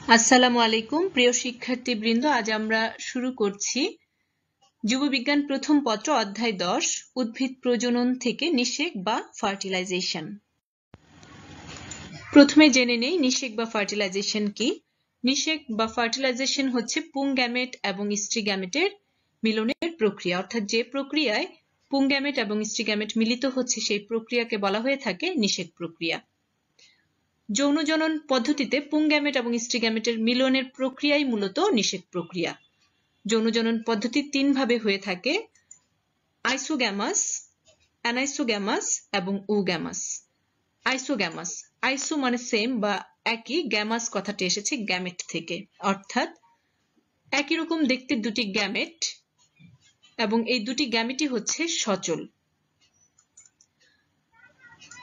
আসসালামু আলাইকুম প্রিয় শিক্ষার্থীবৃন্দ, আজ আমরা শুরু করছি জীববিজ্ঞান প্রথম পত্র অধ্যায় 10 উদ্ভিদ প্রজনন থেকে নিষেক বা ফার্টিলাইজেশন। প্রথমে জেনে নেই নিষেক বা ফার্টিলাইজেশন কি। নিষেক বা ফার্টিলাইজেশন হচ্ছে পুংগ্যামেট এবং স্ত্রী গ্যামেটের মিলনের প্রক্রিয়া, অর্থাৎ যে প্রক্রিয়ায় পুংগ্যামেট এবং স্ত্রী গ্যামেট মিলিত হচ্ছে সেই প্রক্রিয়াকে বলা হয়ে থাকে নিষেক প্রক্রিয়া। যৌন জনন পদ্ধতিতে পুংগ্যামেট এবং স্ত্রী গ্যামেটের মিলনের প্রক্রিয়াই মূলত নিষেক প্রক্রিয়া। যৌন জনন পদ্ধতি তিন ভাবে হয়ে থাকে: আইসোগ্যামাস, অ্যানাইসোগ্যামাস এবং ওগ্যামাস। আইসোগ্যামাস, আইসো মানে সেম বা একই, গ্যামাস কথাটি এসেছে গ্যামেট থেকে, অর্থাৎ একই রকম দেখতে দুটি গ্যামেট এবং এই দুটি গ্যামেটই হচ্ছে সচল।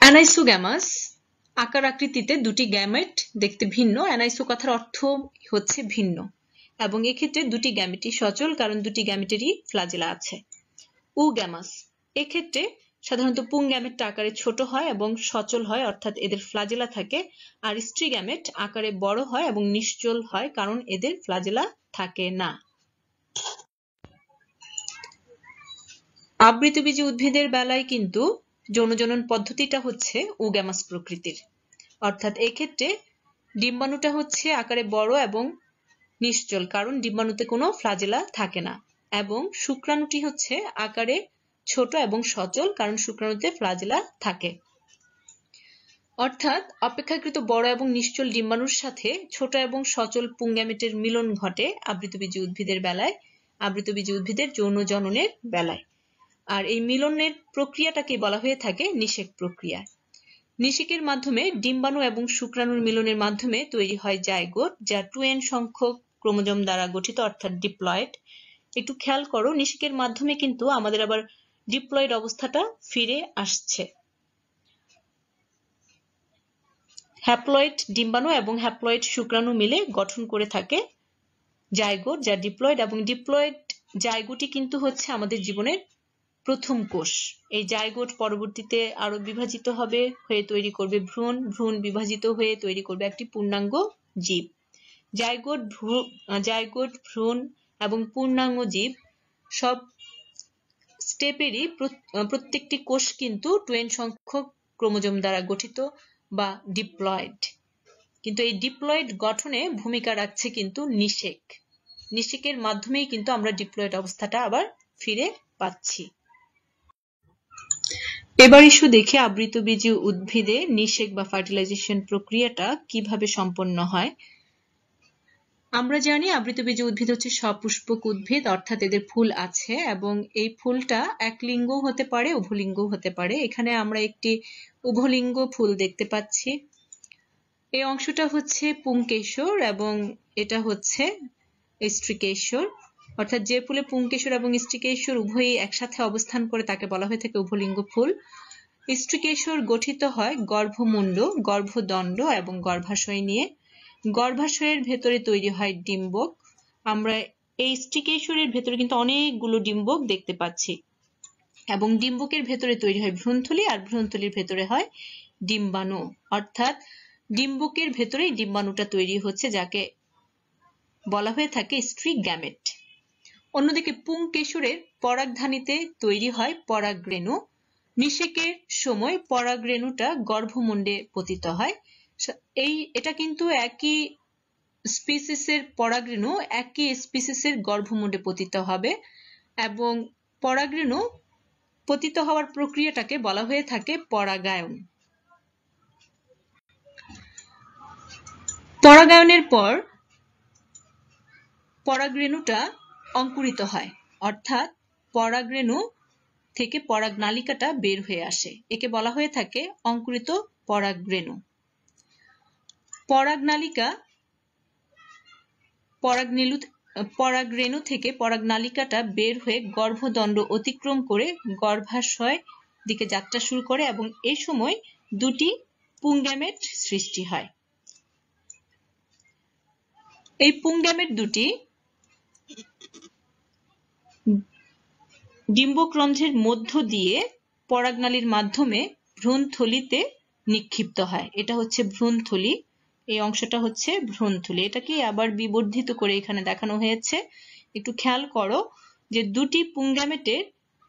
অ্যানাইসোগ্যামাস, আকার আকৃতিতে দুটি গ্যামেট দেখতে ভিন্ন, অ্যানাইসো কথার অর্থ হচ্ছে ভিন্ন, এবং এক্ষেত্রে দুটি গ্যামেটই সচল কারণ দুটি গ্যামেটেরই ফ্লাজেলা আছে। ওগ্যামাস, এক্ষেত্রে সাধারণত পুংগ্যামেটটা আকারে ছোট হয় এবং সচল হয়, অর্থাৎ এদের ফ্লাজেলা থাকে, আর স্ত্রী গ্যামেট আকারে বড় হয় এবং নিশ্চল হয় কারণ এদের ফ্লাজেলা থাকে না। আবৃতবীজী উদ্ভিদের বেলায় কিন্তু যৌন জনন পদ্ধতিটা হচ্ছে ওগ্যামাস প্রকৃতির, অর্থাৎ এক্ষেত্রে ডিম্বাণুটা হচ্ছে আকারে বড় এবং নিশ্চল কারণ ডিম্বাণুতে কোনো ফ্লাজেলা থাকে না, এবং শুক্রাণুটি হচ্ছে আকারে ছোট এবং সচল কারণ শুক্রাণুতে ফ্লাজেলা থাকে। অর্থাৎ অপেক্ষাকৃত বড় এবং নিশ্চল ডিম্বাণুর সাথে ছোট এবং সচল পুংগ্যামেটের মিলন ঘটে আবৃতবীজী উদ্ভিদের বেলায়, আবৃতবীজী উদ্ভিদের যৌন জননের বেলায়, আর এই মিলনের প্রক্রিয়াটাকে বলা হয়ে থাকে নিষেক প্রক্রিয়া। নিষেকের মাধ্যমে ডিম্বাণু এবং শুক্রাণুর মিলনের মাধ্যমে তৈরি হয় জাইগোট, যা 2n সংখ্যক ক্রোমোজোম দ্বারা গঠিত, অর্থাৎ ডিপ্লয়েড। একটু খেয়াল করো, নিষেকের মাধ্যমে কিন্তু আমাদের আবার ডিপ্লয়েড অবস্থাটা ফিরে আসছে। হ্যাপ্লয়েড ডিম্বাণু এবং হ্যাপ্লয়েড শুক্রাণু মিলে গঠন করে থাকে জাইগোট, যা ডিপ্লয়েড, এবং ডিপ্লয়েড জাইগোটই কিন্তু হচ্ছে আমাদের জীবনের প্রথম কোষ। এই জাইগোট পরবর্তীতে আরো বিভাজিত হবে, হয়ে তৈরি করবে ভ্রূণ, ভ্রূণ বিভাজিত হয়ে তৈরি করবে একটি পূর্ণাঙ্গ জীব। জাইগোট, ভ্রূণ এবং পূর্ণাঙ্গ জীব সব স্টেপেরই প্রত্যেকটি কোষ কিন্তু 2n সংখ্যক ক্রোমোজোম দ্বারা গঠিত বা ডিপ্লয়েড, কিন্তু এই ডিপ্লয়েড গঠনে ভূমিকা রাখছে কিন্তু নিষেক। নিষেকের মাধ্যমেই কিন্তু আমরা ডিপ্লয়েড অবস্থাটা আবার ফিরে পাচ্ছি। এবার এসো দেখি আবৃতবীজী উদ্ভিদে নিষেক বা ফার্টিলাইজেশন প্রক্রিয়াটা কিভাবে সম্পন্ন হয়। আমরা জানি আবৃতবীজী উদ্ভিদ হচ্ছে সপুষ্পক উদ্ভিদ, অর্থাৎ এদের ফুল আছে এবং এই ফুলটা একলিঙ্গ হতে পারে, উভলিঙ্গ হতে পারে। এখানে আমরা একটি উভলিঙ্গ ফুল দেখতে পাচ্ছি। এই অংশটা হচ্ছে পুংকেশর এবং এটা হচ্ছে স্ত্রীকেশর, অর্থাৎ যে ফুলে পুংকেশর এবং স্ত্রীকেশর উভয়ই একসাথে অবস্থান করে তাকে বলা হয়ে থাকে উভলিঙ্গ ফুল। স্ত্রীকেশর গঠিত হয় গর্ভমুণ্ড, গর্ভদণ্ড এবং গর্ভাশয় নিয়ে। গর্ভাশয়ের ভেতরে তৈরি হয় ডিম্বক। আমরা এই স্ত্রীকেশরের ভেতরে কিন্তু অনেকগুলো ডিম্বক দেখতে পাচ্ছি, এবং ডিম্বকের ভেতরে তৈরি হয় ভ্রূণথলি, আর ভ্রূণথলির ভেতরে হয় ডিম্বাণু, অর্থাৎ ডিম্বকের ভেতরেই ডিম্বাণুটা তৈরি হচ্ছে, যাকে বলা হয়ে থাকে স্ত্রী গ্যামেট। অন্যদিকে পুংকেশরের পরাগধানীতে তৈরি হয় পরাগরেণু। নিষেকের সময় পরাগরেণুটা গর্ভমুণ্ডে পতিত হয়। এটা কিন্তু একই স্পিসিসের পরাগরেণু একই স্পিসিসের গর্ভমুণ্ডে পতিত হবে, এবং পরাগরেণু পতিত হওয়ার প্রক্রিয়াটাকে বলা হয়ে থাকে পরাগায়ন। পরাগায়নের পর পরাগরেণুটা অঙ্কুরিত হয়, অর্থাৎ পরাগরেণু থেকে পরাগনালিকাটা বের হয়ে আসে, একে বলা হয়ে থাকে অঙ্কুরিত পরাগরেণু। পরাগরেণু থেকে পরাগনালিকাটা বের হয়ে গর্ভদণ্ড অতিক্রম করে গর্ভাশয় দিকে যাত্রা শুরু করে, এবং এই সময় দুটি পুংগ্যামেট সৃষ্টি হয়। এই পুংগ্যামেট দুটি ডিম্বকরন্ধ্রের মধ্য দিয়ে পরাগনালীর মাধ্যমে ভ্রূণথলিতে নিক্ষিপ্ত হয়। এটা হচ্ছে ভ্রূণথলি, এই অংশটা হচ্ছে ভ্রূণথলি। এটাকে আবার বিবর্ধিত করে এখানে দেখানো হয়েছে। একটু খেয়াল করো যে দুটি পুংগ্যামেটের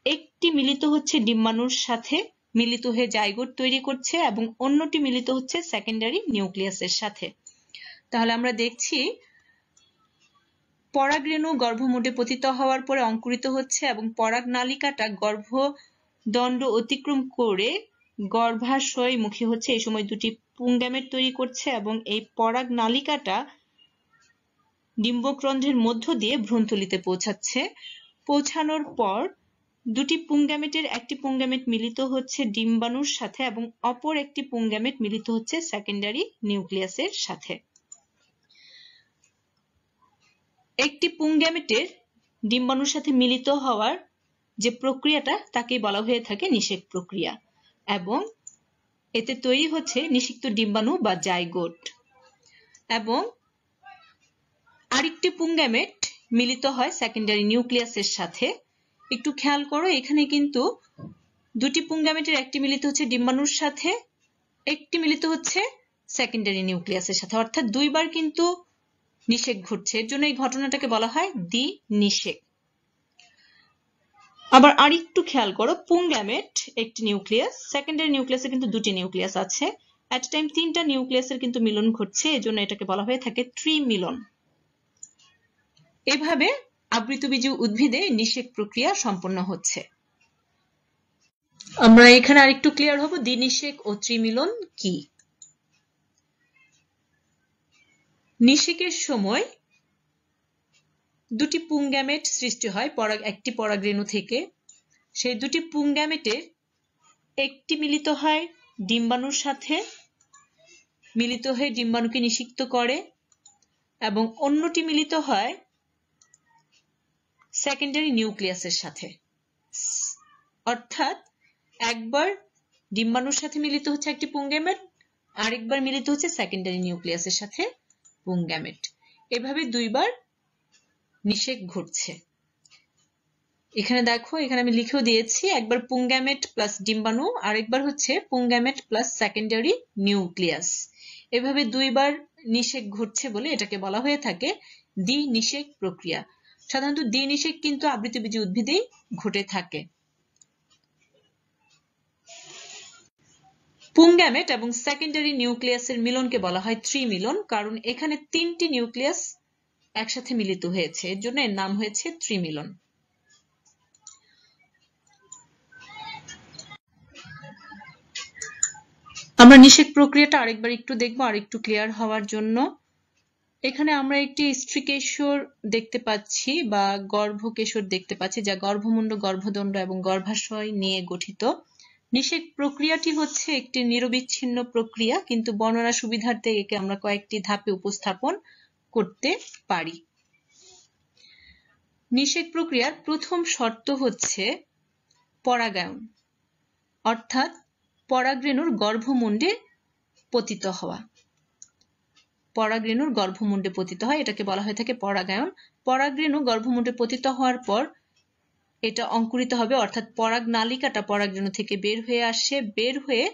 একটি মিলিত হচ্ছে ডিম্বাণুর সাথে, মিলিত হয়ে জাইগোট তৈরি করছে, এবং অন্যটি মিলিত হচ্ছে সেকেন্ডারি নিউক্লিয়াসের সাথে। তাহলে আমরা দেখছি পরাগরেণু গর্ভমুণ্ডে পতিত হওয়ার পরে অঙ্কুরিত হচ্ছে এবং পরাগ নালিকাটা গর্ভদণ্ড অতিক্রম করে গর্ভাশয়মুখী হচ্ছে। এই সময় দুটি পুংগ্যামেট তৈরি করছে এবং এই পরাগ নালিকাটা ডিম্বকরন্ধ্রের মধ্য দিয়ে ভ্রূণথলিতে পৌঁছাচ্ছে। পৌঁছানোর পর দুটি পুংগ্যামেটের একটি পুংগ্যামেট মিলিত হচ্ছে ডিম্বাণুর সাথে এবং অপর একটি পুংগ্যামেট মিলিত হচ্ছে সেকেন্ডারি নিউক্লিয়াসের সাথে। একটি পুংগ্যামেটের ডিম্বাণুর সাথে মিলিত হওয়ার যে প্রক্রিয়াটা তাকে বলা হয়ে থাকে নিষেক প্রক্রিয়া, এবং এতে তৈরি হচ্ছে নিষিক্ত ডিম্বাণু বা জাইগোট। এবং আরেকটি পুংগ্যামেট মিলিত হয় সেকেন্ডারি নিউক্লিয়াসের সাথে। একটু খেয়াল করো, এখানে কিন্তু দুটি পুংগ্যামেটের একটি মিলিত হচ্ছে ডিম্বাণুর সাথে, একটি মিলিত হচ্ছে সেকেন্ডারি নিউক্লিয়াসের সাথে, অর্থাৎ দুইবার কিন্তু নিষেক ঘটছে। এর জন্য এই ঘটনাটাকে বলা হয় দ্বি-নিষেক। আবার আরেকটু খেয়াল করো, পুংগ্যামেট একটি নিউক্লিয়াস, সেকেন্ডারি নিউক্লিয়াসে কিন্তু দুটি নিউক্লিয়াস আছে, এট টাইম তিনটা নিউক্লিয়াসের কিন্তু মিলন ঘটছে, এজন্য এটাকে বলা হয়ে থাকে ত্রিমিলন। এভাবে আবৃতবীজী উদ্ভিদে নিষেক প্রক্রিয়া সম্পন্ন হচ্ছে। আমরা এখানে আরেকটু ক্লিয়ার হব দ্বিনিষেক ও ত্রিমিলন কি। নিষেকের সময় দুটি পুংগ্যামেট সৃষ্টি হয় একটি পরাগরেণু থেকে। সেই দুটি পুংগ্যামেটের একটি মিলিত হয় ডিম্বাণুর সাথে, মিলিত হয়ে ডিম্বাণুকে নিষিক্ত করে, এবং অন্যটি মিলিত হয় সেকেন্ডারি নিউক্লিয়াসের সাথে। অর্থাৎ একবার ডিম্বাণুর সাথে মিলিত হচ্ছে একটি পুংগ্যামেট, আরেকবার মিলিত হচ্ছে সেকেন্ডারি নিউক্লিয়াসের সাথে পুংগ্যামেট। এভাবে দুইবার নিষেক ঘটছে। এখানে দেখো, এখানে আমি লিখেও দিয়েছি, একবার পুংগ্যামেট প্লাস ডিম্বাণু, আরেকবার হচ্ছে পুংগ্যামেট প্লাস সেকেন্ডারি নিউক্লিয়াস। এভাবে দুইবার নিষেক ঘটছে বলে এটাকে বলা হয়ে থাকে দ্বি-নিষেক প্রক্রিয়া। সাধারণত দ্বি-নিষেক কিন্তু আবৃতবীজী উদ্ভিদেই ঘটে থাকে। পুংগ্যামেট এবং সেকেন্ডারি নিউক্লিয়াসের মিলনকে বলা হয় ত্রিমিলন, কারণ এখানে তিনটি নিউক্লিয়াস একসাথে মিলিত হয়েছে, এর জন্য এর নাম হয়েছে ত্রিমিলন। আমরা নিষেক প্রক্রিয়াটা আরেকবার একটু দেখবো, আরেকটু ক্লিয়ার হওয়ার জন্য। এখানে আমরা একটি স্ত্রীকেশর দেখতে পাচ্ছি বা গর্ভকেশর দেখতে পাচ্ছি, যা গর্ভমুণ্ড, গর্ভদণ্ড এবং গর্ভাশয় নিয়ে গঠিত। নিষেক প্রক্রিয়াটি হচ্ছে একটি নিরবিচ্ছিন্ন প্রক্রিয়া, কিন্তু বর্ণনা সুবিধার্থে একে আমরা কয়েকটি ধাপে উপস্থাপন করতে পারি। নিষেক প্রক্রিয়ার প্রথম শর্ত হচ্ছে পরাগায়ন, অর্থাৎ পরাগরেণুর গর্ভমুণ্ডে পতিত হওয়া। পরাগরেণুর গর্ভমুণ্ডে পতিত হয়, এটাকে বলা হয়ে থাকে পরাগায়ন। পরাগরেণু গর্ভমুণ্ডে পতিত হওয়ার পর এটা অঙ্কুরিত হবে, অর্থাৎ পরাগ নালিকাটা পরাগরেণু থেকে বের হয়ে আসে, বের হয়ে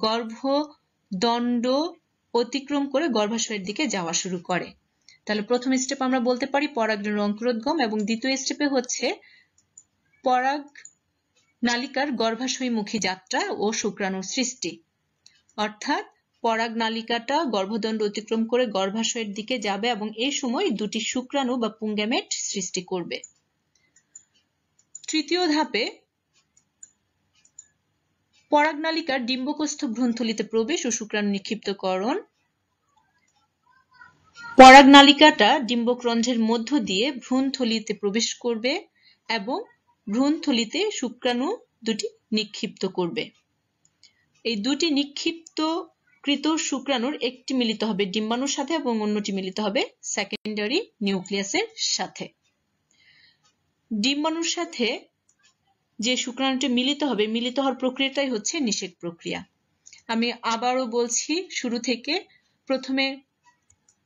গর্ভদণ্ড অতিক্রম করে গর্ভাশয়ের দিকে যাওয়া শুরু করে। তাহলে প্রথম স্টেপ আমরা বলতে পারি পরাগরেণুর অঙ্কুরোদ্গম, এবং দ্বিতীয় স্টেপে হচ্ছে পরাগ নালিকার গর্ভাশয়মুখী যাত্রা ও শুক্রাণুর সৃষ্টি। অর্থাৎ পরাগ নালিকাটা গর্ভদণ্ড অতিক্রম করে গর্ভাশয়ের দিকে যাবে এবং এই সময় দুটি শুক্রাণু বা পুংগ্যামেট সৃষ্টি করবে। তৃতীয় ধাপে পরাগ নালিকার ডিম্বকস্থ ভ্রূণথলিতে প্রবেশ ও শুক্রাণু নিক্ষিপ্তকরণ। পরাগ নালিকাটা ডিম্বকরন্ধ্রের মধ্য দিয়ে ভ্রূণথলিতে প্রবেশ করবে এবং ভ্রূণথলিতে শুক্রাণু দুটি নিক্ষিপ্ত করবে। এই দুটি নিক্ষিপ্তকৃত শুক্রাণুর একটি মিলিত হবে ডিম্বাণুর সাথে এবং অন্যটি মিলিত হবে সেকেন্ডারি নিউক্লিয়াসের সাথে। ডিম্বাণুর সাথে যে শুক্রাণুটি মিলিত হবে, মিলিত হওয়ার প্রক্রিয়াটাই হচ্ছে নিষেক প্রক্রিয়া। আমি আবারও বলছি শুরু থেকে, প্রথমে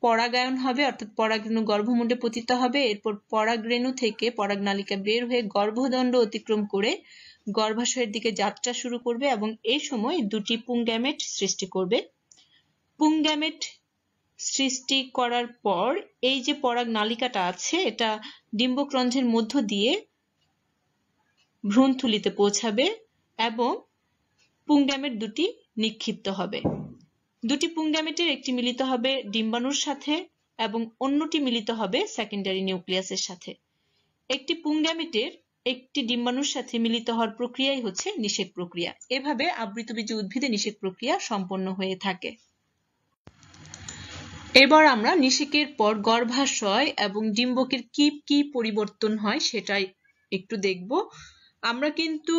পরাগায়ন হবে, অর্থাৎ পরাগরেণু গর্ভমুণ্ডে পতিত হবে, এরপর পরাগরেণু থেকে পরাগ নালিকা বের হয়ে গর্ভদণ্ড অতিক্রম করে গর্ভাশয়ের দিকে যাত্রা শুরু করবে এবং এই সময় দুটি পুংগ্যামেট সৃষ্টি করবে। পুংগ্যামেট সৃষ্টি করার পর এই যে পরাগ নালিকাটা আছে এটা ডিম্বকরন্ধ্রের মধ্য দিয়ে ভ্রূণথলিতে পৌঁছাবে এবং পুংগ্যামেট দুটি নিক্ষিপ্ত হবে। দুটি পুংগ্যামেটের একটি মিলিত হবে ডিম্বাণুর সাথে এবং অন্যটি মিলিত হবে সেকেন্ডারি নিউক্লিয়াসের সাথে। একটি পুংগ্যামেটের একটি ডিম্বাণুর সাথে মিলিত হওয়ার প্রক্রিয়াই হচ্ছে নিষেক প্রক্রিয়া। এভাবে আবৃতবীজী উদ্ভিদে নিষেক প্রক্রিয়া সম্পন্ন হয়ে থাকে। এবার আমরা নিষেকের পর গর্ভাশয় এবং ডিম্বকের কি কি পরিবর্তন হয় সেটাই একটু দেখব। আমরা কিন্তু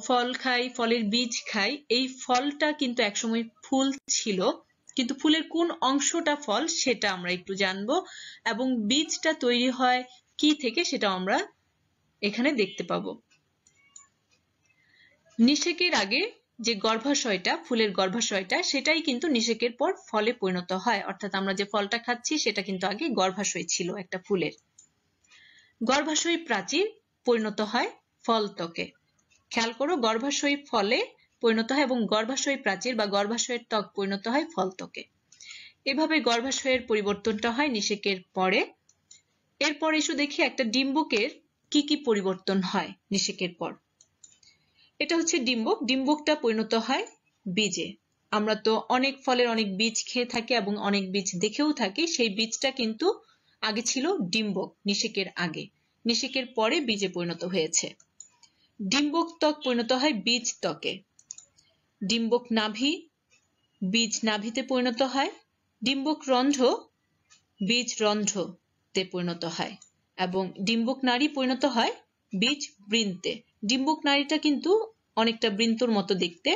ফল খাই, ফলের বীজ খাই। এই ফলটা কিন্তু একসময় ফুল ছিল, কিন্তু ফুলের কোন অংশটা ফল সেটা আমরা একটু জানবো এবং বীজটা তৈরি হয় কি থেকে সেটা আমরা এখানে দেখতে পাবো। নিষেকের আগে যে গর্ভাশয়টা, ফুলের গর্ভাশয়টা, সেটাই কিন্তু নিষেকের পর ফলে পরিণত হয়। অর্থাৎ আমরা যে ফলটা খাচ্ছি সেটা কিন্তু আগে গর্ভাশয় ছিল একটা ফুলের। গর্ভাশয় প্রাচীর পরিণত হয় ফলত্বকে। খেয়াল করো, গর্ভাশয় ফলে পরিণত হয় এবং গর্ভাশয় প্রাচীর বা গর্ভাশয়ের ত্বক পরিণত হয় ফলত্বকে। এভাবে গর্ভাশয়ের পরিবর্তনটা হয় নিষেকের পরে। এরপর এসো দেখি একটা ডিম্বকের কি কি পরিবর্তন হয় নিষেকের পর। এটা হচ্ছে ডিম্বক। ডিম্বকটা পরিণত হয় বীজে। আমরা তো অনেক ফলের অনেক বীজ খেয়ে থাকি এবং অনেক বীজ দেখেও থাকি। সেই বীজটা কিন্তু আগে ছিল ডিম্বক, নিষেকের আগে। নিষেকের পরে বীজে পরিণত হয়েছে। ডিম্বক ত্বক পরিণত হয় বীজ ত্বকে। ডিম্বক নাভি বীজ নাভিতে পরিণত হয়। ডিম্বক রন্ধ্র বীজ রন্ধ্রতে পরিণত হয় এবং ডিম্বক নাড়ি পরিণত হয় বীজ বৃন্তে। ডিম্বক নাড়িটা কিন্তু অনেকটা বৃন্তর মতো দেখতে।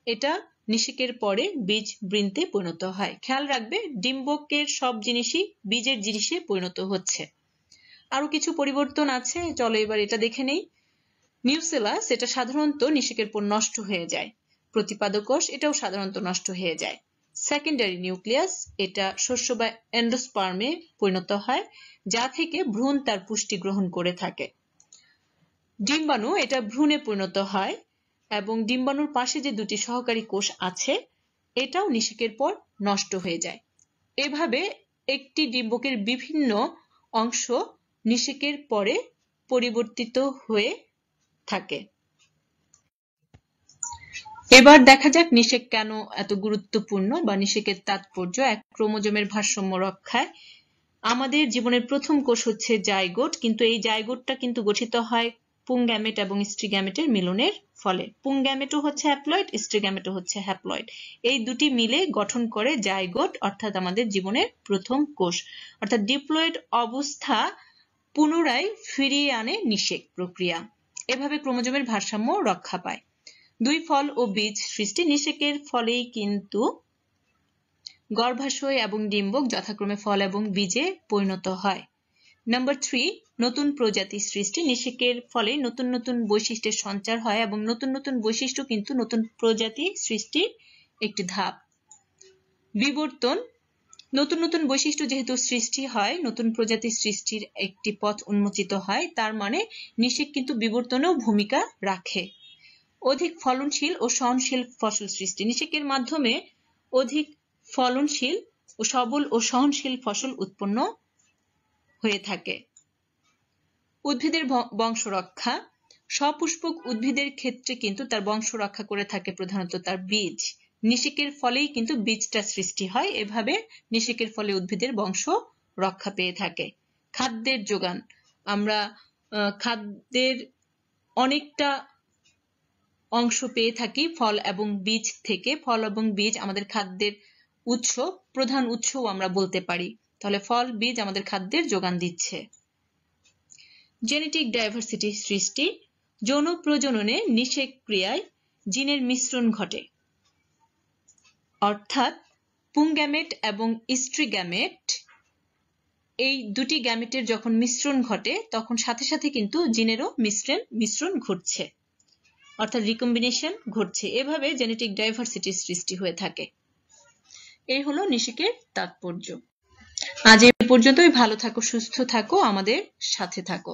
এটা নিষেকের পরে বীজ বৃন্তে পরিণত হয়। খেয়াল রাখবে, ডিম্বকের সব জিনিসই বীজের জিনিসে পরিণত হচ্ছে। আরো কিছু পরিবর্তন আছে, চলো এবার এটা দেখে নেই। নিউসেলাস এটা সাধারণত নিষেকের পর নষ্ট হয়ে যায়। প্রতিপাদক কোষ এটাও সাধারণত নষ্ট হয়ে যায়। সেকেন্ডারি নিউক্লিয়াস এটা শস্য বা এন্ডোস্পার্মে পরিণত হয়, যা থেকে ভ্রূণ তার পুষ্টি গ্রহণ করে থাকে। ডিম্বাণু এটা ভ্রূণে পরিণত হয় এবং ডিম্বাণুর পাশে যে দুটি সহকারী কোষ আছে এটাও নিষেকের পর নষ্ট হয়ে যায়। এভাবে একটি ডিম্বকের বিভিন্ন অংশ নিষেকের পরে পরিবর্তিত হয়ে থাকে। এবার দেখা যাক নিষেক কেন এত গুরুত্বপূর্ণ বা নিষেকের তাৎপর্য এক ক্রোমোজোমের ভারসাম্য রক্ষায়। আমাদের জীবনের প্রথম কোষ হচ্ছে জাইগোট, কিন্তু এই জাইগোটটা কিন্তু গঠিত হয় পুংগ্যামেট এবং স্ত্রী গ্যামেটের মিলনের ফলে। পুংগ্যামেটও হচ্ছে হ্যাপ্লয়েড, স্ত্রী গ্যামেটও হচ্ছে হ্যাপ্লয়েড। এই দুটি মিলে গঠন করে জাইগোট, অর্থাৎ আমাদের জীবনের প্রথম কোষ। অর্থাৎ ডিপ্লয়েড অবস্থা পুনরায় ফিরিয়ে আনে নিষেক প্রক্রিয়া। এভাবে ক্রোমোজোমের ভারসাম্য রক্ষা পায়। দুই ফল ও বীজ সৃষ্টি নিষেকের ফলেই কিন্তু গর্ভাশয় এবং ডিম্বক যথাক্রমে ফল এবং বীজে পরিণত হয়। নাম্বার 3, নতুন প্রজাতি সৃষ্টি। নিষেকের ফলে নতুন নতুন বৈশিষ্ট্যের সঞ্চার হয় এবং নতুন নতুন বৈশিষ্ট্য কিন্তু নতুন প্রজাতি সৃষ্টির একটি ধাপ। বিবর্তন, নতুন নতুন বৈশিষ্ট্য যেহেতু সৃষ্টি হয়, নতুন প্রজাতি সৃষ্টির একটি পথ উন্মোচিত হয়, তার মানে নিষেক কিন্তু বিবর্তনেও ভূমিকা রাখে। অধিক ফলনশীল ও সহনশীল ফসল সৃষ্টি। নিষেকের মাধ্যমে অধিক ফলনশীল ও সবল ও সহনশীল ফসল উৎপন্ন হয়ে থাকে। উদ্ভিদের বংশ রক্ষা। সপুষ্পক উদ্ভিদের ক্ষেত্রে কিন্তু তার বংশ রক্ষা করে থাকে প্রধানত তার বীজ। নিষেকের ফলেই কিন্তু বীজটা সৃষ্টি হয়। এভাবে নিষেকের ফলে উদ্ভিদের বংশ রক্ষা পেয়ে থাকে। খাদ্যের যোগান। আমরা খাদ্যের অনেকটা অংশ পেয়ে থাকি ফল এবং বীজ থেকে। ফল এবং বীজ আমাদের খাদ্যের উৎস, প্রধান উৎসও আমরা বলতে পারি। তাহলে ফল, বীজ আমাদের খাদ্যের যোগান দিচ্ছে। জেনেটিক ডাইভার্সিটি সৃষ্টি। যৌন প্রজননে নিষেক ক্রিয়ায় জিনের মিশ্রণ ঘটে, অর্থাৎ পুংগ্যামেট এবং স্ত্রী গ্যামেট, এই দুটি গ্যামেটের যখন মিশ্রণ ঘটে তখন সাথে সাথে কিন্তু জিনেরও মিশ্রণ ঘটছে, অর্থাৎ রিকম্বিনেশন ঘটছে। এভাবে জেনেটিক ডাইভার্সিটি সৃষ্টি হয়ে থাকে। এই হলো নিষেকের তাৎপর্য। আজ এই পর্যন্তই। ভালো থাকো, সুস্থ থাকো, আমাদের সাথে থাকো।